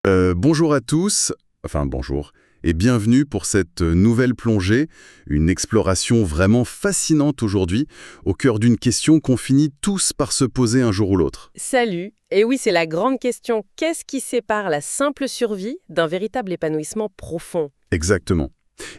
Bonjour à tous, enfin bonjour, et bienvenue pour cette nouvelle plongée, une exploration vraiment fascinante aujourd'hui, au cœur d'une question qu'on finit tous par se poser un jour ou l'autre. Salut. Et oui, c'est la grande question. Qu'est-ce qui sépare la simple survie d'un véritable épanouissement profond? Exactement.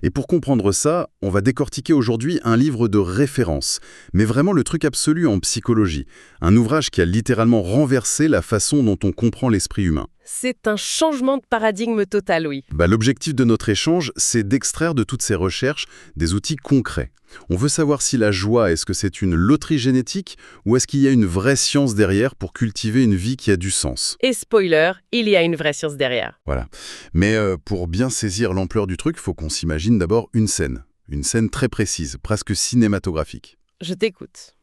Et pour comprendre ça, on va décortiquer aujourd'hui un livre de référence, mais vraiment le truc absolu en psychologie, un ouvrage qui a littéralement renversé la façon dont on comprend l'esprit humain. C'est un changement de paradigme total, oui. L'objectif de notre échange, c'est d'extraire de toutes ces recherches des outils concrets. On veut savoir si la joie, est-ce que c'est une loterie génétique ou est-ce qu'il y a une vraie science derrière pour cultiver une vie qui a du sens. Et spoiler, il y a une vraie science derrière. Voilà. Mais pour bien saisir l'ampleur du truc, il faut qu'on s'imagine d'abord une scène très précise, presque cinématographique. Je t'écoute.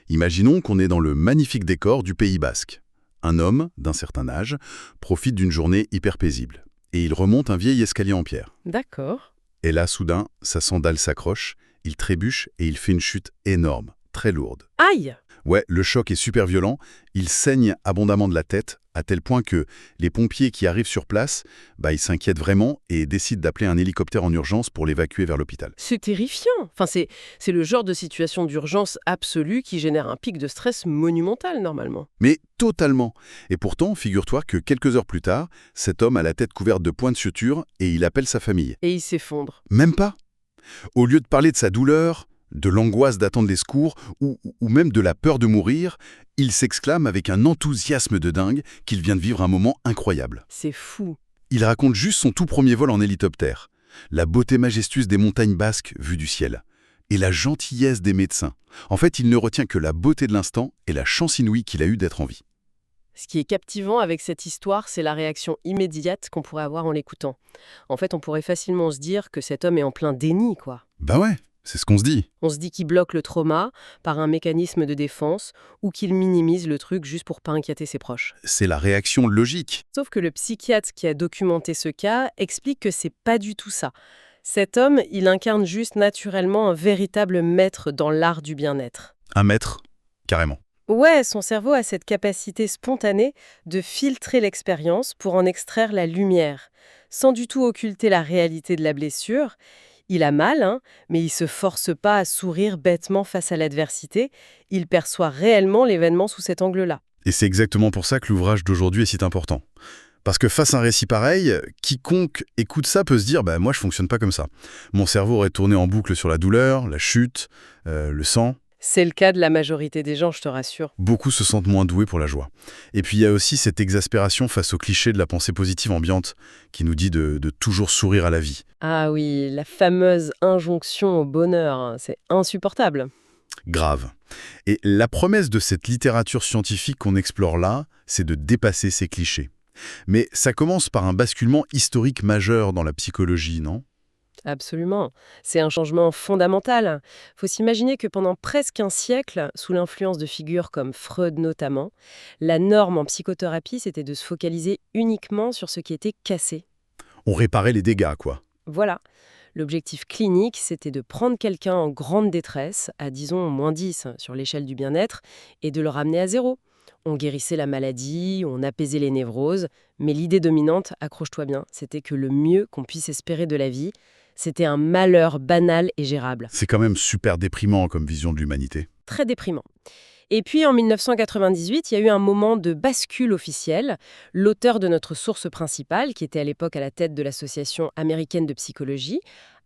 Imaginons qu'on est dans le magnifique décor du Pays Basque. Un homme, d'un certain âge, profite d'une journée hyper paisible. Et il remonte un vieil escalier en pierre. D'accord. Et là, soudain, sa sandale s'accroche, il trébuche et il fait une chute énorme, très lourde. Aïe! Ouais, le choc est super violent, il saigne abondamment de la tête, à tel point que les pompiers qui arrivent sur place, ils s'inquiètent vraiment et décident d'appeler un hélicoptère en urgence pour l'évacuer vers l'hôpital. C'est terrifiant. Enfin, c'est le genre de situation d'urgence absolue qui génère un pic de stress monumental, normalement. Mais totalement. Et pourtant, figure-toi que quelques heures plus tard, cet homme a la tête couverte de points de suture et il appelle sa famille. Et il s'effondre. Même pas. Au lieu de parler de sa douleur, de l'angoisse d'attendre les secours ou même de la peur de mourir, il s'exclame avec un enthousiasme de dingue qu'il vient de vivre un moment incroyable. C'est fou. Il raconte juste son tout premier vol en hélicoptère, la beauté majestueuse des montagnes basques vues du ciel, et la gentillesse des médecins. En fait, il ne retient que la beauté de l'instant et la chance inouïe qu'il a eue d'être en vie. Ce qui est captivant avec cette histoire, c'est la réaction immédiate qu'on pourrait avoir en l'écoutant. En fait, on pourrait facilement se dire que cet homme est en plein déni, quoi. Bah ouais, c'est ce qu'on se dit. On se dit qu'il bloque le trauma par un mécanisme de défense ou qu'il minimise le truc juste pour pas inquiéter ses proches. C'est la réaction logique. Sauf que le psychiatre qui a documenté ce cas explique que c'est pas du tout ça. Cet homme, il incarne juste naturellement un véritable maître dans l'art du bien-être. Un maître, carrément. Ouais, son cerveau a cette capacité spontanée de filtrer l'expérience pour en extraire la lumière, sans du tout occulter la réalité de la blessure. Il a mal, hein, mais il se force pas à sourire bêtement face à l'adversité. Il perçoit réellement l'événement sous cet angle-là. Et c'est exactement pour ça que l'ouvrage d'aujourd'hui est si important. Parce que face à un récit pareil, quiconque écoute ça peut se dire « moi je fonctionne pas comme ça. Mon cerveau aurait tourné en boucle sur la douleur, la chute, le sang. » C'est le cas de la majorité des gens, je te rassure. Beaucoup se sentent moins doués pour la joie. Et puis il y a aussi cette exaspération face au cliché de la pensée positive ambiante qui nous dit de toujours sourire à la vie. Ah oui, la fameuse injonction au bonheur, hein, c'est insupportable. Grave. Et la promesse de cette littérature scientifique qu'on explore là, c'est de dépasser ces clichés. Mais ça commence par un basculement historique majeur dans la psychologie, non ? Absolument. C'est un changement fondamental. Faut s'imaginer que pendant presque un siècle, sous l'influence de figures comme Freud notamment, la norme en psychothérapie, c'était de se focaliser uniquement sur ce qui était cassé. On réparait les dégâts, quoi. Voilà. L'objectif clinique, c'était de prendre quelqu'un en grande détresse, à disons -10 sur l'échelle du bien-être, et de le ramener à 0. On guérissait la maladie, on apaisait les névroses, mais l'idée dominante, accroche-toi bien, c'était que le mieux qu'on puisse espérer de la vie, c'était un malheur banal et gérable. C'est quand même super déprimant comme vision de l'humanité. Très déprimant. Et puis en 1998, il y a eu un moment de bascule officielle. L'auteur de notre source principale, qui était à l'époque à la tête de l'Association américaine de psychologie,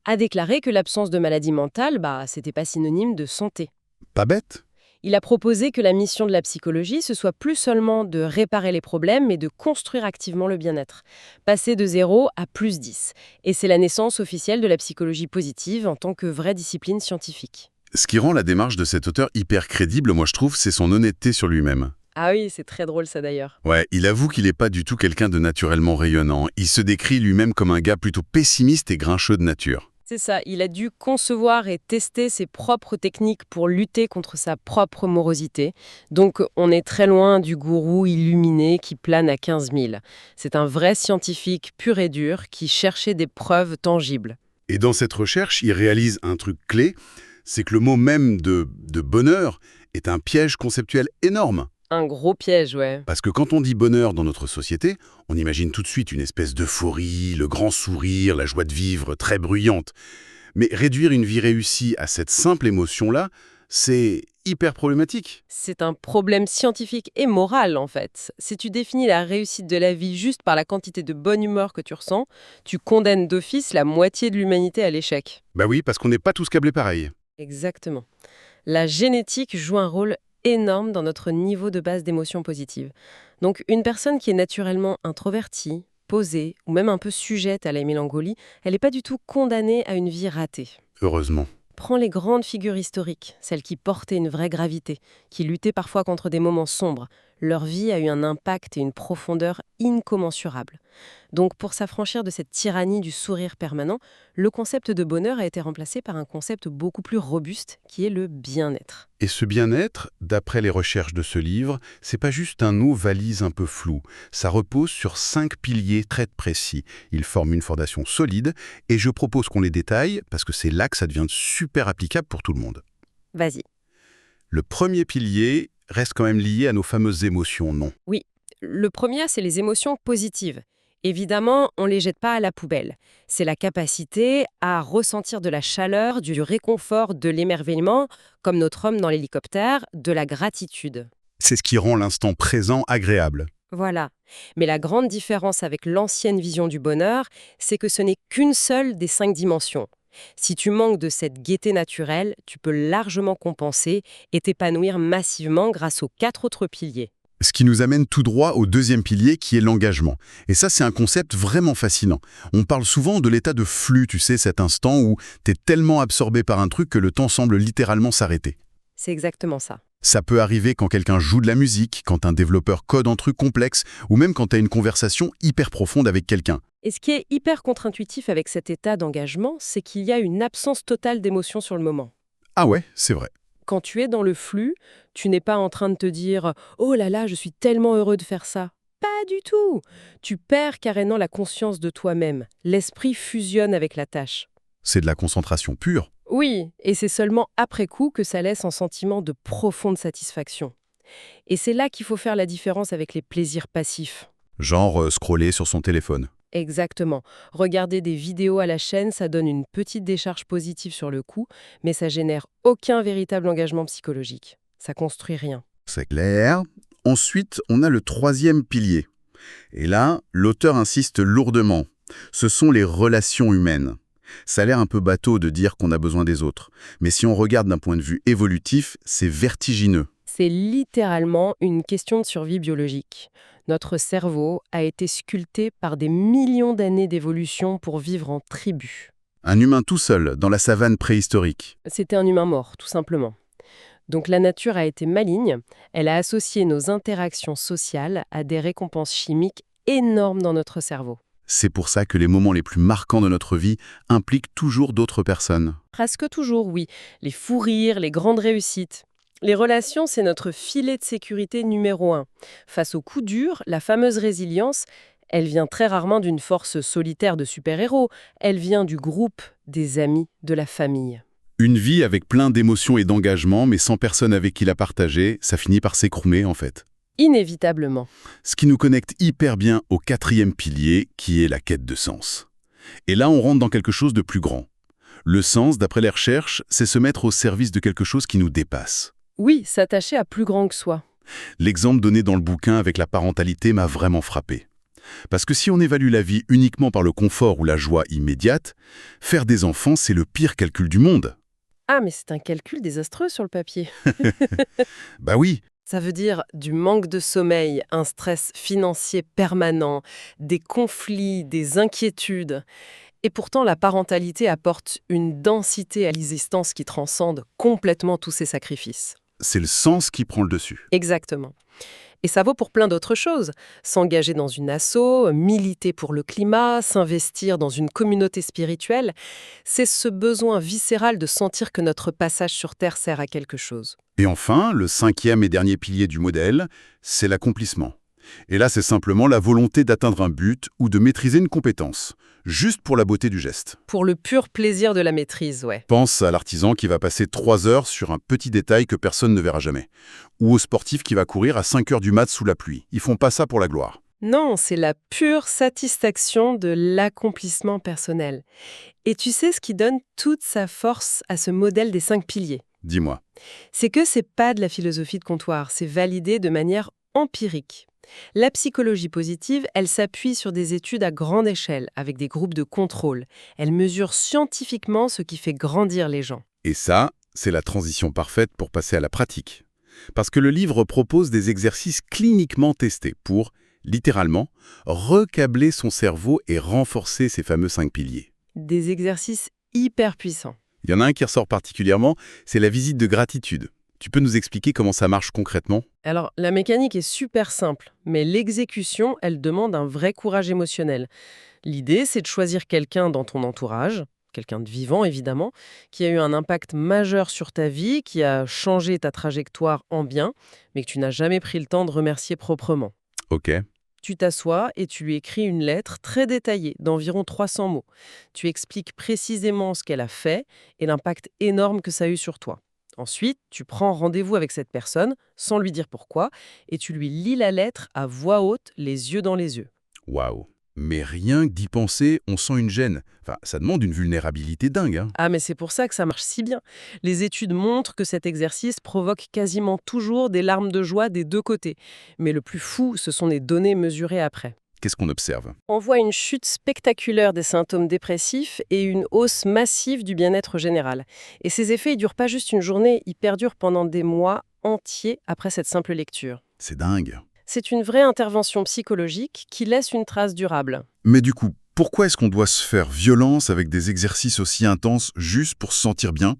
a déclaré que l'absence de maladie mentale, c'était pas synonyme de santé. Pas bête ? Il a proposé que la mission de la psychologie, ce soit plus seulement de réparer les problèmes, mais de construire activement le bien-être. Passer de 0 à +10. Et c'est la naissance officielle de la psychologie positive en tant que vraie discipline scientifique. Ce qui rend la démarche de cet auteur hyper crédible, moi je trouve, c'est son honnêteté sur lui-même. Ah oui, c'est très drôle ça d'ailleurs. Ouais, il avoue qu'il n'est pas du tout quelqu'un de naturellement rayonnant. Il se décrit lui-même comme un gars plutôt pessimiste et grincheux de nature. C'est ça, il a dû concevoir et tester ses propres techniques pour lutter contre sa propre morosité. Donc on est très loin du gourou illuminé qui plane à 15 000. C'est un vrai scientifique pur et dur qui cherchait des preuves tangibles. Et dans cette recherche, il réalise un truc clé, c'est que le mot même de bonheur est un piège conceptuel énorme. Un gros piège, ouais. Parce que quand on dit bonheur dans notre société, on imagine tout de suite une espèce d'euphorie, le grand sourire, la joie de vivre, très bruyante. Mais réduire une vie réussie à cette simple émotion-là, c'est hyper problématique. C'est un problème scientifique et moral, en fait. Si tu définis la réussite de la vie juste par la quantité de bonne humeur que tu ressens, tu condamnes d'office la moitié de l'humanité à l'échec. Bah oui, parce qu'on n'est pas tous câblés pareil. Exactement. La génétique joue un rôle énorme dans notre niveau de base d'émotions positives. Donc une personne qui est naturellement introvertie, posée ou même un peu sujette à la mélancolie, elle n'est pas du tout condamnée à une vie ratée. Heureusement. Prends les grandes figures historiques, celles qui portaient une vraie gravité, qui luttaient parfois contre des moments sombres. Leur vie a eu un impact et une profondeur incommensurables. Donc pour s'affranchir de cette tyrannie du sourire permanent, le concept de bonheur a été remplacé par un concept beaucoup plus robuste, qui est le bien-être. Et ce bien-être, d'après les recherches de ce livre, c'est pas juste un mot valise un peu flou. Ça repose sur 5 piliers très précis. Ils forment une fondation solide et je propose qu'on les détaille parce que c'est là que ça devient super applicable pour tout le monde. Vas-y. Le premier pilier reste quand même lié à nos fameuses émotions, non? Oui, le premier, c'est les émotions positives. Évidemment, on ne les jette pas à la poubelle. C'est la capacité à ressentir de la chaleur, du réconfort, de l'émerveillement, comme notre homme dans l'hélicoptère, de la gratitude. C'est ce qui rend l'instant présent agréable. Voilà. Mais la grande différence avec l'ancienne vision du bonheur, c'est que ce n'est qu'une seule des 5 dimensions. Si tu manques de cette gaieté naturelle, tu peux largement compenser et t'épanouir massivement grâce aux 4 autres piliers. Ce qui nous amène tout droit au deuxième pilier qui est l'engagement. Et ça, c'est un concept vraiment fascinant. On parle souvent de l'état de flux, tu sais, cet instant où t'es tellement absorbé par un truc que le temps semble littéralement s'arrêter. C'est exactement ça. Ça peut arriver quand quelqu'un joue de la musique, quand un développeur code un truc complexe, ou même quand t'as une conversation hyper profonde avec quelqu'un. Et ce qui est hyper contre-intuitif avec cet état d'engagement, c'est qu'il y a une absence totale d'émotion sur le moment. Ah ouais, c'est vrai. Quand tu es dans le flux, tu n'es pas en train de te dire « Oh là là, je suis tellement heureux de faire ça ». Pas du tout. Tu perds carrément la conscience de toi-même. L'esprit fusionne avec la tâche. C'est de la concentration pure. Oui, et c'est seulement après coup que ça laisse un sentiment de profonde satisfaction. Et c'est là qu'il faut faire la différence avec les plaisirs passifs. Genre scroller sur son téléphone. Exactement. Regarder des vidéos à la chaîne, ça donne une petite décharge positive sur le coup, mais ça génère aucun véritable engagement psychologique. Ça construit rien. C'est clair. Ensuite, on a le troisième pilier. Et là, l'auteur insiste lourdement. Ce sont les relations humaines. Ça a l'air un peu bateau de dire qu'on a besoin des autres. Mais si on regarde d'un point de vue évolutif, c'est vertigineux. C'est littéralement une question de survie biologique. Notre cerveau a été sculpté par des millions d'années d'évolution pour vivre en tribu. Un humain tout seul, dans la savane préhistorique. C'était un humain mort, tout simplement. Donc la nature a été maligne, elle a associé nos interactions sociales à des récompenses chimiques énormes dans notre cerveau. C'est pour ça que les moments les plus marquants de notre vie impliquent toujours d'autres personnes. Presque toujours, oui. Les fous rires, les grandes réussites. Les relations, c'est notre filet de sécurité numéro 1. Face aux coups durs, la fameuse résilience, elle vient très rarement d'une force solitaire de super-héros, elle vient du groupe, des amis, de la famille. Une vie avec plein d'émotions et d'engagement, mais sans personne avec qui la partager, ça finit par s'écrouler en fait. Inévitablement. Ce qui nous connecte hyper bien au quatrième pilier, qui est la quête de sens. Et là, on rentre dans quelque chose de plus grand. Le sens, d'après les recherches, c'est se mettre au service de quelque chose qui nous dépasse. Oui, s'attacher à plus grand que soi. L'exemple donné dans le bouquin avec la parentalité m'a vraiment frappé. Parce que si on évalue la vie uniquement par le confort ou la joie immédiate, faire des enfants, c'est le pire calcul du monde. Ah, mais c'est un calcul désastreux sur le papier. Bah oui, Ça veut dire du manque de sommeil, un stress financier permanent, des conflits, des inquiétudes. Et pourtant, la parentalité apporte une densité à l'existence qui transcende complètement tous ces sacrifices. c'est le sens qui prend le dessus. Exactement. Et ça vaut pour plein d'autres choses. S'engager dans une asso, militer pour le climat, s'investir dans une communauté spirituelle, c'est ce besoin viscéral de sentir que notre passage sur Terre sert à quelque chose. Et enfin, le cinquième et dernier pilier du modèle, c'est l'accomplissement. Et là, c'est simplement la volonté d'atteindre un but ou de maîtriser une compétence, juste pour la beauté du geste. Pour le pur plaisir de la maîtrise, ouais. Pense à l'artisan qui va passer 3 heures sur un petit détail que personne ne verra jamais. Ou au sportif qui va courir à 5 heures du mat sous la pluie. Ils font pas ça pour la gloire. Non, c'est la pure satisfaction de l'accomplissement personnel. Et tu sais ce qui donne toute sa force à ce modèle des 5 piliers? Dis-moi. C'est que c'est pas de la philosophie de comptoir, c'est validé de manière empirique. La psychologie positive, elle s'appuie sur des études à grande échelle, avec des groupes de contrôle. Elle mesure scientifiquement ce qui fait grandir les gens. Et ça, c'est la transition parfaite pour passer à la pratique. Parce que le livre propose des exercices cliniquement testés pour, littéralement, recabler son cerveau et renforcer ces fameux 5 piliers. Des exercices hyper puissants. Il y en a un qui ressort particulièrement, c'est la visite de gratitude. Tu peux nous expliquer comment ça marche concrètement? Alors, la mécanique est super simple, mais l'exécution, elle demande un vrai courage émotionnel. L'idée, c'est de choisir quelqu'un dans ton entourage, quelqu'un de vivant évidemment, qui a eu un impact majeur sur ta vie, qui a changé ta trajectoire en bien, mais que tu n'as jamais pris le temps de remercier proprement. Ok. Tu t'assois et tu lui écris une lettre très détaillée, d'environ 300 mots. Tu expliques précisément ce qu'elle a fait et l'impact énorme que ça a eu sur toi. Ensuite, tu prends rendez-vous avec cette personne, sans lui dire pourquoi, et tu lui lis la lettre à voix haute, les yeux dans les yeux. Waouh. Mais rien que d'y penser, on sent une gêne. Enfin, ça demande une vulnérabilité dingue, hein. Ah, mais c'est pour ça que ça marche si bien. Les études montrent que cet exercice provoque quasiment toujours des larmes de joie des deux côtés. Mais le plus fou, ce sont les données mesurées après. Qu'est-ce qu'on observe? On voit une chute spectaculaire des symptômes dépressifs et une hausse massive du bien-être général. Et ces effets, ils durent pas juste une journée, ils perdurent pendant des mois entiers après cette simple lecture. C'est dingue. C'est une vraie intervention psychologique qui laisse une trace durable. Mais du coup, pourquoi est-ce qu'on doit se faire violence avec des exercices aussi intenses juste pour se sentir bien?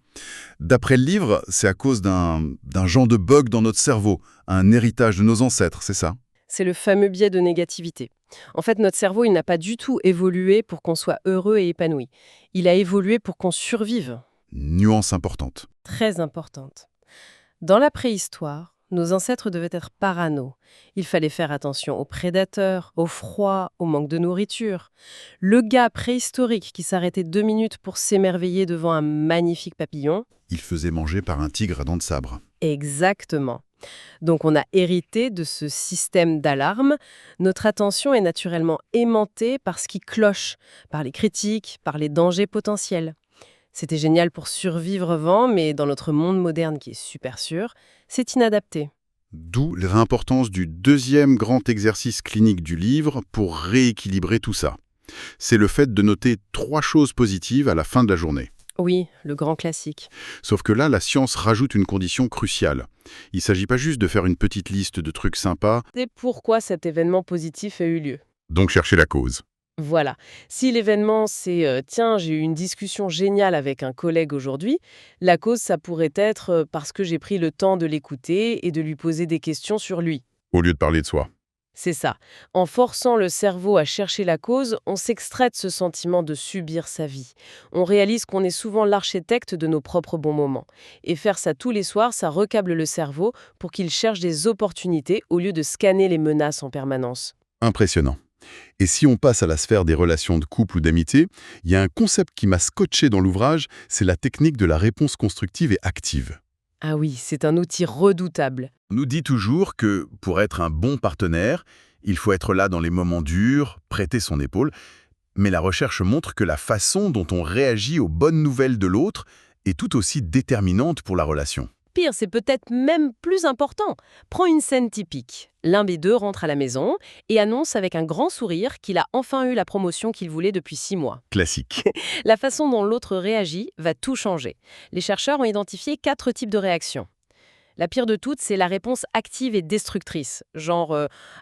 D'après le livre, c'est à cause d'un genre de bug dans notre cerveau, un héritage de nos ancêtres, c'est ça? C'est le fameux biais de négativité. En fait, notre cerveau, il n'a pas du tout évolué pour qu'on soit heureux et épanoui. Il a évolué pour qu'on survive. Nuance importante. Très importante. Dans la préhistoire, nos ancêtres devaient être parano. Il fallait faire attention aux prédateurs, au froid, au manque de nourriture. Le gars préhistorique qui s'arrêtait 2 minutes pour s'émerveiller devant un magnifique papillon. Il faisait manger par un tigre à dents de sabre. Exactement. Donc on a hérité de ce système d'alarme. Notre attention est naturellement aimantée par ce qui cloche, par les critiques, par les dangers potentiels. C'était génial pour survivre avant, mais dans notre monde moderne qui est super sûr, c'est inadapté. D'où l'importance du deuxième grand exercice clinique du livre pour rééquilibrer tout ça. C'est le fait de noter 3 choses positives à la fin de la journée. Oui, le grand classique. Sauf que là, la science rajoute une condition cruciale. Il ne s'agit pas juste de faire une petite liste de trucs sympas, C'est pourquoi cet événement positif a eu lieu. donc chercher la cause. Voilà. Si l'événement, c'est tiens, j'ai eu une discussion géniale avec un collègue aujourd'hui, la cause, ça pourrait être parce que j'ai pris le temps de l'écouter et de lui poser des questions sur lui. Au lieu de parler de soi. C'est ça. En forçant le cerveau à chercher la cause, on s'extrait de ce sentiment de subir sa vie. On réalise qu'on est souvent l'architecte de nos propres bons moments. Et faire ça tous les soirs, ça recable le cerveau pour qu'il cherche des opportunités au lieu de scanner les menaces en permanence. Impressionnant. Et si on passe à la sphère des relations de couple ou d'amitié, il y a un concept qui m'a scotché dans l'ouvrage, c'est la technique de la réponse constructive et active. Ah oui, c'est un outil redoutable. On nous dit toujours que, pour être un bon partenaire, il faut être là dans les moments durs, prêter son épaule, mais la recherche montre que la façon dont on réagit aux bonnes nouvelles de l'autre est tout aussi déterminante pour la relation. Pire, c'est peut-être même plus important. Prends une scène typique. L'un des deux rentre à la maison et annonce avec un grand sourire qu'il a enfin eu la promotion qu'il voulait depuis 6 mois. Classique. La façon dont l'autre réagit va tout changer. Les chercheurs ont identifié 4 types de réactions. La pire de toutes, c'est la réponse active et destructrice. Genre,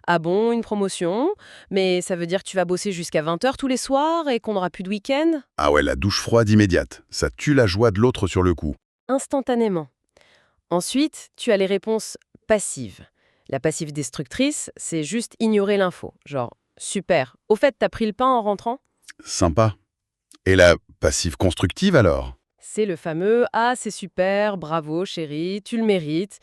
ah bon, une promotion? Mais ça veut dire que tu vas bosser jusqu'à 20h tous les soirs et qu'on n'aura plus de week-end? Ah ouais, la douche froide immédiate. Ça tue la joie de l'autre sur le coup. Instantanément. Ensuite, tu as les réponses passives. La passive destructrice, c'est juste ignorer l'info. Genre, super. Au fait, t'as pris le pain en rentrant? Sympa. Et la passive constructive alors? C'est le fameux « Ah, c'est super, bravo chérie, tu le mérites ».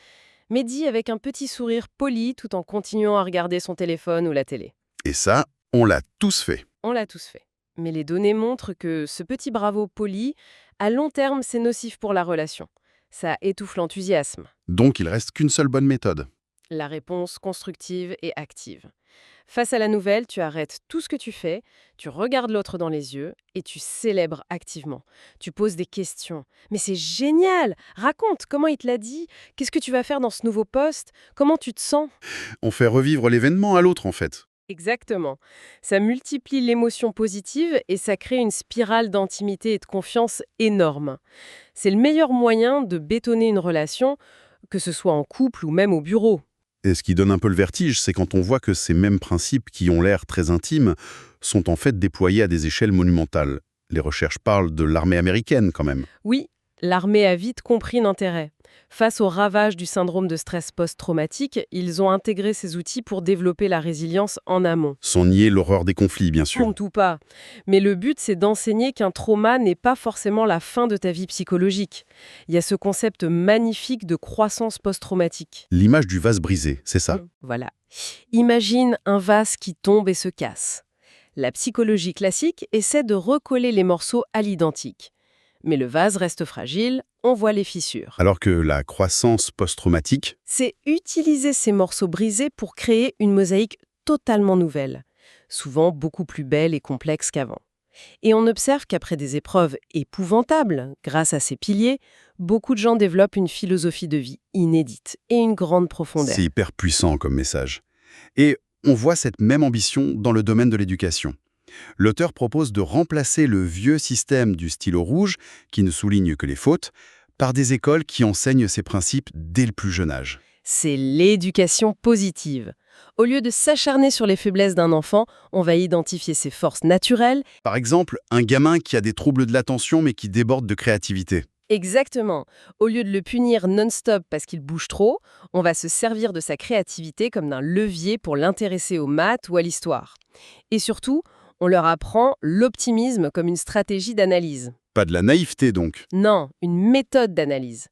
mais dit avec un petit sourire poli tout en continuant à regarder son téléphone ou la télé. Et ça, on l'a tous fait. On l'a tous fait. Mais les données montrent que ce petit bravo poli, à long terme, c'est nocif pour la relation. Ça étouffe l'enthousiasme. Donc il reste qu'une seule bonne méthode. La réponse constructive et active. Face à la nouvelle, tu arrêtes tout ce que tu fais, tu regardes l'autre dans les yeux et tu célèbres activement. Tu poses des questions. Mais c'est génial! Raconte, comment il te l'a dit? Qu'est-ce que tu vas faire dans ce nouveau poste? Comment tu te sens? On fait revivre l'événement à l'autre en fait. Exactement. Ça multiplie l'émotion positive et ça crée une spirale d'intimité et de confiance énorme. C'est le meilleur moyen de bétonner une relation, que ce soit en couple ou même au bureau. Et ce qui donne un peu le vertige, c'est quand on voit que ces mêmes principes qui ont l'air très intimes sont en fait déployés à des échelles monumentales. Les recherches parlent de l'armée américaine quand même. Oui, l'armée a vite compris l'intérêt. Face aux ravages du syndrome de stress post-traumatique, ils ont intégré ces outils pour développer la résilience en amont. Sans nier l'horreur des conflits, bien sûr. Compte ou pas. Mais le but, c'est d'enseigner qu'un trauma n'est pas forcément la fin de ta vie psychologique. Il y a ce concept magnifique de croissance post-traumatique. L'image du vase brisé, c'est ça. Voilà. Imagine un vase qui tombe et se casse. La psychologie classique essaie de recoller les morceaux à l'identique. Mais le vase reste fragile, on voit les fissures. Alors que la croissance post-traumatique, C'est utiliser ces morceaux brisés pour créer une mosaïque totalement nouvelle, souvent beaucoup plus belle et complexe qu'avant. Et on observe qu'après des épreuves épouvantables, grâce à ces piliers, beaucoup de gens développent une philosophie de vie inédite et une grande profondeur. c'est hyper puissant comme message. Et on voit cette même ambition dans le domaine de l'éducation. L'auteur propose de remplacer le vieux système du stylo rouge, qui ne souligne que les fautes, par des écoles qui enseignent ces principes dès le plus jeune âge. C'est l'éducation positive. Au lieu de s'acharner sur les faiblesses d'un enfant, on va identifier ses forces naturelles. Par exemple, un gamin qui a des troubles de l'attention mais qui déborde de créativité. Exactement. Au lieu de le punir non-stop parce qu'il bouge trop, on va se servir de sa créativité comme d'un levier pour l'intéresser aux maths ou à l'histoire. Et surtout, on leur apprend l'optimisme comme une stratégie d'analyse. Pas de la naïveté donc. Non, une méthode d'analyse.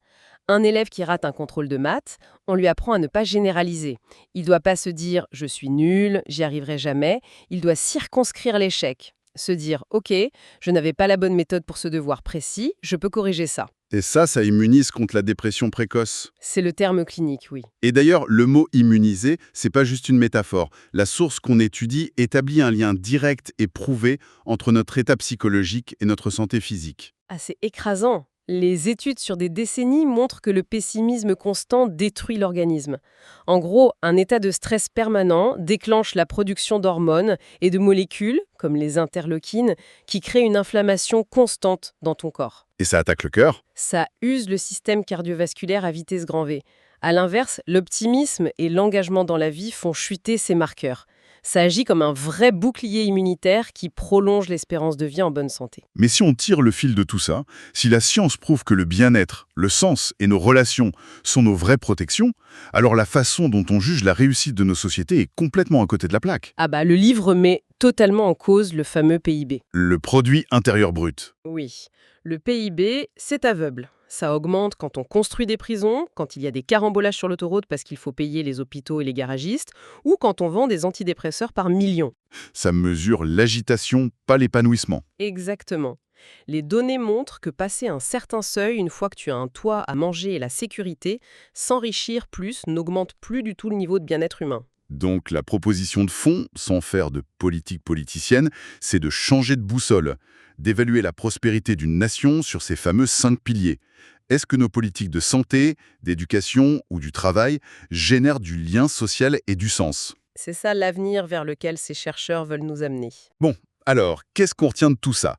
Un élève qui rate un contrôle de maths, on lui apprend à ne pas généraliser. Il ne doit pas se dire « je suis nul, j'y arriverai jamais ». Il doit circonscrire l'échec. Se dire « ok, je n'avais pas la bonne méthode pour ce devoir précis, je peux corriger ça ». Et ça immunise contre la dépression précoce. C'est le terme clinique, oui. Et d'ailleurs, le mot immuniser, c'est pas juste une métaphore. La source qu'on étudie établit un lien direct et prouvé entre notre état psychologique et notre santé physique. Ah, c'est écrasant. Les études sur des décennies montrent que le pessimisme constant détruit l'organisme. En gros, un état de stress permanent déclenche la production d'hormones et de molécules, comme les interleukines, qui créent une inflammation constante dans ton corps. Et ça attaque le cœur. Ça use le système cardiovasculaire à vitesse grand V. À l'inverse, l'optimisme et l'engagement dans la vie font chuter ces marqueurs. Ça agit comme un vrai bouclier immunitaire qui prolonge l'espérance de vie en bonne santé. Mais si on tire le fil de tout ça, si la science prouve que le bien-être, le sens et nos relations sont nos vraies protections, alors la façon dont on juge la réussite de nos sociétés est complètement à côté de la plaque. Ah bah, le livre met totalement en cause le fameux PIB. Le produit intérieur brut. Oui, le PIB, c'est aveugle. Ça augmente quand on construit des prisons, quand il y a des carambolages sur l'autoroute parce qu'il faut payer les hôpitaux et les garagistes, ou quand on vend des antidépresseurs par millions. Ça mesure l'agitation, pas l'épanouissement. Exactement. Les données montrent que passer un certain seuil, une fois que tu as un toit à manger et la sécurité, s'enrichir plus n'augmente plus du tout le niveau de bien-être humain. Donc la proposition de fond, sans faire de politique politicienne, c'est de changer de boussole, d'évaluer la prospérité d'une nation sur ses fameux 5 piliers. Est-ce que nos politiques de santé, d'éducation ou du travail génèrent du lien social et du sens? C'est ça l'avenir vers lequel ces chercheurs veulent nous amener. Bon, alors, qu'est-ce qu'on retient de tout ça?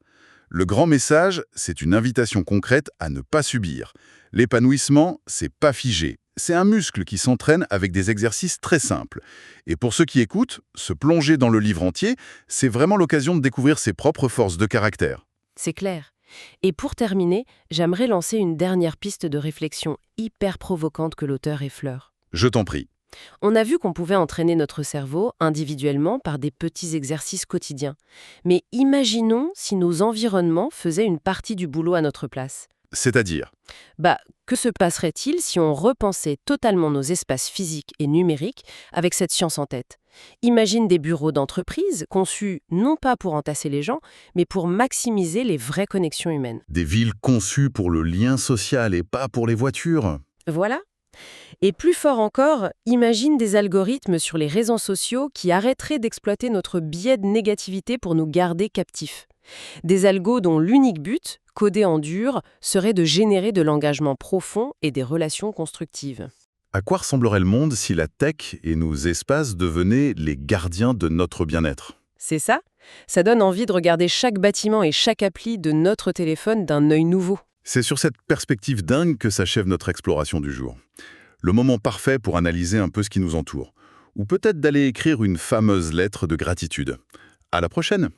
Le grand message, c'est une invitation concrète à ne pas subir. L'épanouissement, c'est pas figé. C'est un muscle qui s'entraîne avec des exercices très simples. Et pour ceux qui écoutent, se plonger dans le livre entier, c'est vraiment l'occasion de découvrir ses propres forces de caractère. C'est clair. Et pour terminer, j'aimerais lancer une dernière piste de réflexion hyper provocante que l'auteur effleure. Je t'en prie. On a vu qu'on pouvait entraîner notre cerveau individuellement par des petits exercices quotidiens. Mais imaginons si nos environnements faisaient une partie du boulot à notre place. C'est-à-dire? Que se passerait-il si on repensait totalement nos espaces physiques et numériques avec cette science en tête? Imagine des bureaux d'entreprise conçus non pas pour entasser les gens, mais pour maximiser les vraies connexions humaines. Des villes conçues pour le lien social et pas pour les voitures. Voilà. Et plus fort encore, imagine des algorithmes sur les réseaux sociaux qui arrêteraient d'exploiter notre biais de négativité pour nous garder captifs. Des algos dont l'unique but, codé en dur, serait de générer de l'engagement profond et des relations constructives. À quoi ressemblerait le monde si la tech et nos espaces devenaient les gardiens de notre bien-être? C'est ça? Ça donne envie de regarder chaque bâtiment et chaque appli de notre téléphone d'un œil nouveau. C'est sur cette perspective dingue que s'achève notre exploration du jour. Le moment parfait pour analyser un peu ce qui nous entoure. Ou peut-être d'aller écrire une fameuse lettre de gratitude. À la prochaine!